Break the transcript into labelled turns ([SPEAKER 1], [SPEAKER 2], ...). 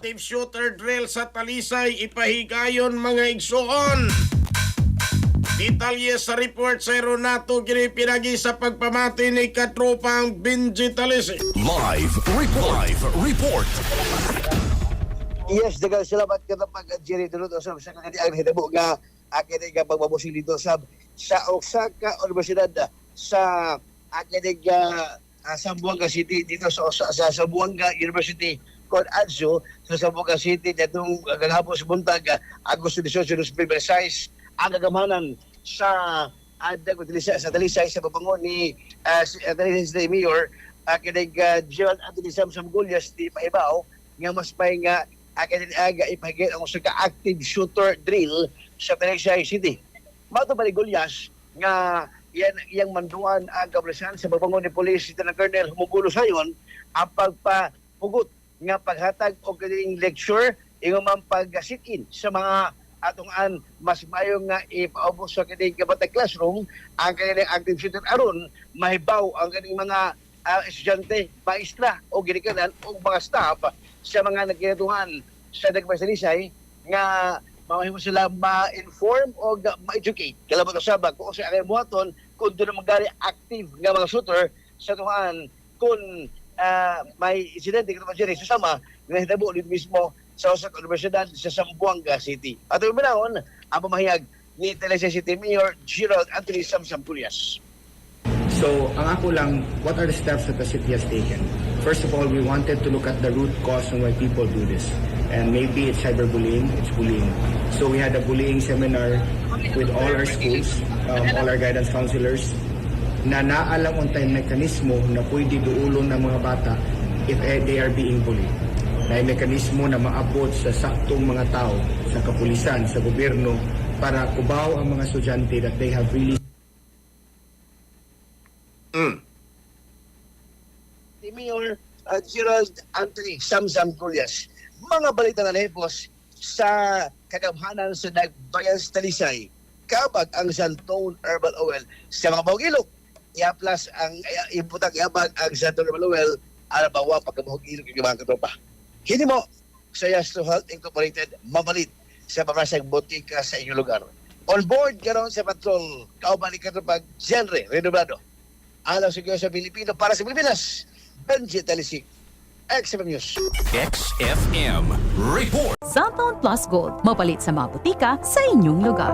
[SPEAKER 1] active shooter drill sa Talisay ipahigayon mga igsuon. Detalye sa report sa Renato Giri pinagi sa pagpamati ni katropang Benji Talisay.
[SPEAKER 2] Live report.
[SPEAKER 3] Yes, daghang salamat ka pag Jerry Durot sa kanilang hitabo nga akin nga pagbabusin dito sa Osaka Universidad sa akin Zamboanga City dito sa Zamboanga University kon adso sa Zamboanga City datong galahapos buntag Agosto 18, 2026 ang gagamanan sa sa Talisay sa pabangon ni Talisay Mayor akin Gerald Anthony Samsam Gullias di Paibaw nga mas pay nga akin aga ipahigit ang usa ka active shooter drill sa Talisay City. Mato ba ni Gullias nga yang manduan ang kablisan sa pabangon ni Police Lieutenant Colonel humugulo sayon ang pagpahugot nga paghatag og kining lecture ingon man pag-sit-in sa mga atungan mas mayo nga ipaubos sa kining kabatang classroom ang kining active shooter aron mahibaw ang kining mga estudyante, maestra o ginikanan o mga staff sa mga nagkinatuhan sa Talisay nga mamahimo sila ma-inform o ma-educate. Kailangan sabag kung sa akong buhaton kung doon magari active nga mga shooter sa tuhan kung may insidente kung dyan susama na hitabo dito mismo sa Osaka Universidad sa Zamboanga City. At yung minahon, ang pamahayag ni Talisay City Mayor Gerald Anthony Samsam Gullias.
[SPEAKER 4] So, ang ako lang, what are the steps that the city has taken? First of all, we wanted to look at the root cause on why people do this. And maybe it's cyberbullying, it's bullying. So we had a bullying seminar with all our schools, all our guidance counselors, na naalam untay mekanismo na pwede duulon ng mga bata if they are being bullied. Na mekanismo na maabot sa saktong mga tao, sa kapulisan, sa gobyerno, para kubaw ang mga estudyante that they have really
[SPEAKER 3] Ni Mayor Gerald Anthony Samsam Gullias. Mga balita na nahipos sa kagamhanan sa Nagbayan sa Talisay. Kabag ang Santone Herbal Oil sa mga bahog-ilok. I-plus ang imputang iabag ang Santone Herbal Oil ala bawa pagkabahog-ilok yung mga katropa. Hindi mo sa Yasto Health Incorporated mabalit sa pamarasang botika sa inyong lugar. On board karon sa patrol kauban ni katropag genre renovado. Alam sa Pilipino para sa Pilipinas. Benji Talisay, XFM News.
[SPEAKER 2] XFM report.
[SPEAKER 5] Cellphone Plus Gold, mapalit sa mga butika sa inyong lugar.